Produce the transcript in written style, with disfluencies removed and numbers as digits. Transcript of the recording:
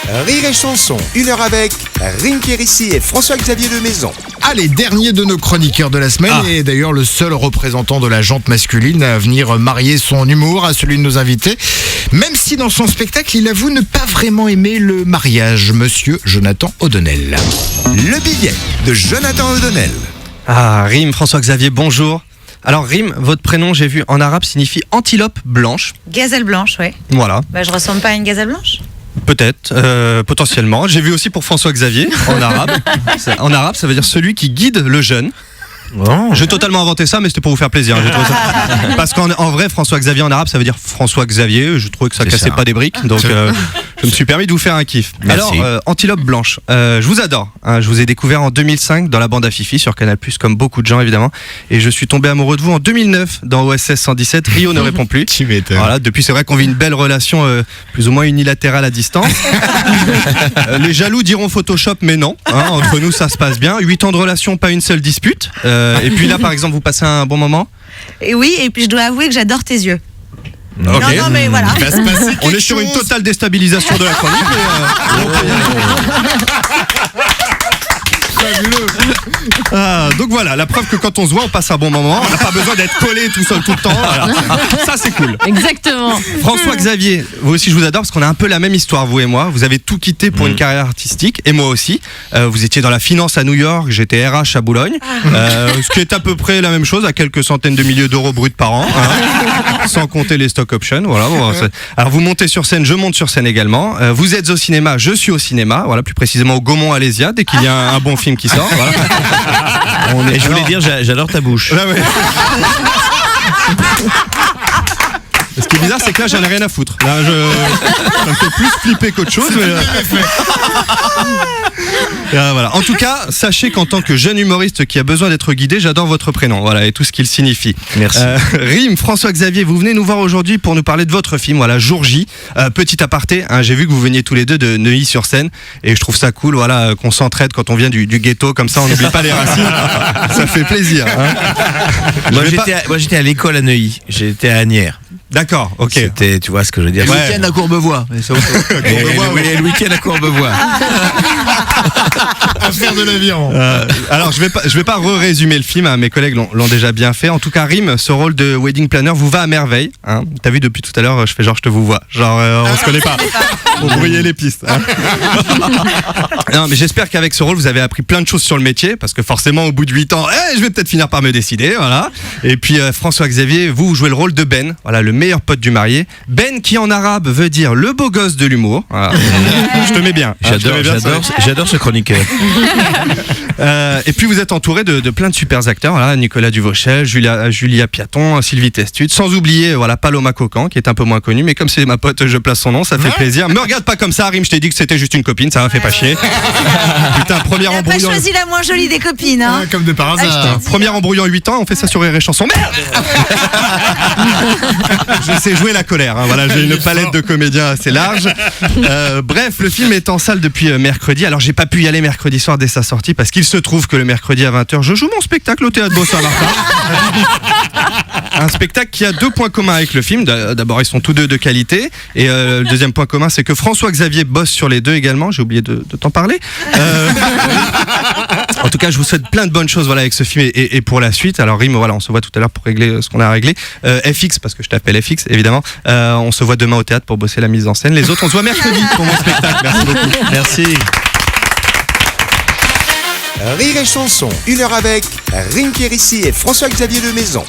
Rire et chanson, 1 heure avec Rim Kérissi et François-Xavier Lemaison. Allez, dernier de nos chroniqueurs de la semaine et d'ailleurs le seul représentant de la jante masculine à venir marier son humour à celui de nos invités. Même si dans son spectacle, il avoue ne pas vraiment aimer le mariage, monsieur Jonathan O'Donnell. Le billet de Jonathan O'Donnell. Ah, Rim, François-Xavier, bonjour. Alors Rim, votre prénom, j'ai vu en arabe, signifie antilope blanche. Gazelle blanche, ouais. Voilà, Je ressemble pas à une gazelle blanche. peut-être, potentiellement. J'ai vu aussi pour François-Xavier en arabe. En arabe, ça veut dire celui qui guide le jeune. J'ai totalement inventé ça, mais c'était pour vous faire plaisir. J'ai trouvé ça. Parce qu'en vrai, François-Xavier en arabe, ça veut dire François-Xavier. Je trouvais que ça cassait pas des briques, donc je me suis permis de vous faire un kiff. Merci. Alors, Antilope Blanche, je vous adore. Je vous ai découvert en 2005 dans la bande à Fifi sur Canal+, comme beaucoup de gens évidemment. Et je suis tombé amoureux de vous en 2009 dans OSS 117. Rio ne répond plus. Tu m'étonnes. Voilà, depuis, c'est vrai qu'on vit une belle relation plus ou moins unilatérale à distance. Les jaloux diront Photoshop, mais non. Entre nous, ça se passe bien. 8 ans de relation, pas une seule dispute. Et puis là, par exemple, vous passez un bon moment. Et oui, et puis je dois avouer que j'adore tes yeux. Ok. Non, mais voilà. Il va se passer On est quelque sur une chose. totale déstabilisation de la chronique. Donc voilà, la preuve que quand on se voit, on passe un bon moment. On n'a pas besoin d'être collé tout seul tout le temps. Voilà. Ça, c'est cool. Exactement. François-Xavier, vous aussi, je vous adore parce qu'on a un peu la même histoire, vous et moi. Vous avez tout quitté pour une carrière artistique, et moi aussi. Vous étiez dans la finance à New York, j'étais RH à Boulogne, ce qui est à peu près la même chose, à quelques centaines de milliers d'euros bruts par an, sans compter les stock options. Voilà. Bon, alors vous montez sur scène, je monte sur scène également. Vous êtes au cinéma, je suis au cinéma. Voilà, plus précisément au Gaumont-Alésia, dès qu'il y a un bon film qui sort. Voilà. Et je voulais dire, j'adore ta bouche. Ah ouais. Ce qui est bizarre, c'est que là, j'en ai rien à foutre. Là, ça me fait plus flipper qu'autre chose. Mais... voilà. En tout cas, sachez qu'en tant que jeune humoriste qui a besoin d'être guidé, j'adore votre prénom, voilà, et tout ce qu'il signifie. Merci. Rim, François-Xavier, vous venez nous voir aujourd'hui pour nous parler de votre film, voilà, Jour J. Petit aparté, j'ai vu que vous veniez tous les deux de Neuilly-sur-Seine, et je trouve ça cool, voilà, qu'on s'entraide quand on vient du ghetto, comme ça, on n'oublie pas les racines. Ça fait plaisir. Moi, j'étais à l'école à Neuilly. J'étais à Agnières. D'accord, ok. C'était, tu vois ce que je veux dire. Ouais. Le week-end à Courbevoie. Et le week-end à Courbevoie. Affaire de l'avion. Alors je vais pas résumer le film, mes collègues l'ont déjà bien fait. En tout cas, Rim, ce rôle de wedding planner vous va à merveille. T'as vu depuis tout à l'heure, je fais genre je te vous vois. Genre on se connaît pas. Vous brouillez les pistes. Non, mais j'espère qu'avec ce rôle vous avez appris plein de choses sur le métier, parce que forcément au bout de 8 ans, je vais peut-être finir par me décider, voilà. Et puis François-Xavier, vous jouez le rôle de Ben, voilà, le meilleur pote du marié. Ben qui en arabe veut dire le beau gosse de l'humour. Voilà. Je te mets bien. J'adore ce chroniqueur. Et puis vous êtes entouré de plein de super acteurs, voilà, Nicolas Duvauchel, Julia Piaton, Sylvie Testude, sans oublier voilà Paloma Cocan qui est un peu moins connue, mais comme c'est ma pote, je place son nom, ça fait plaisir. Me regarde pas comme ça, Rim, je t'ai dit que c'était juste une copine, ça m'a fait pas chier. Putain, premier Il a pas embrouillon. choisi la moins jolie des copines, hein. Comme de par hasard. Premier embrouillon 8 ans, on fait ça sur Rire et Chanson. Merde. Je sais jouer la colère, voilà, j'ai une palette de comédiens assez large. Bref, le film est en salle depuis mercredi. Alors j'ai pas pu y aller mercredi soir dès sa sortie parce qu'il se trouve que le mercredi à 20h, je joue mon spectacle au Théâtre Beau-Saint-Martin. Un spectacle qui a 2 points communs avec le film. D'abord, ils sont tous deux de qualité. Et le deuxième point commun, c'est que François-Xavier bosse sur les deux également. J'ai oublié de t'en parler. En tout cas, je vous souhaite plein de bonnes choses voilà, avec ce film et pour la suite. Alors Rim, voilà, on se voit tout à l'heure pour régler ce qu'on a à régler. FX, parce que je t'appelle FX, évidemment. On se voit demain au théâtre pour bosser la mise en scène. Les autres, on se voit mercredi pour mon spectacle. Merci beaucoup. Merci. Rire et chanson, 1 heure avec Rim Kérissi et François-Xavier Lemaison.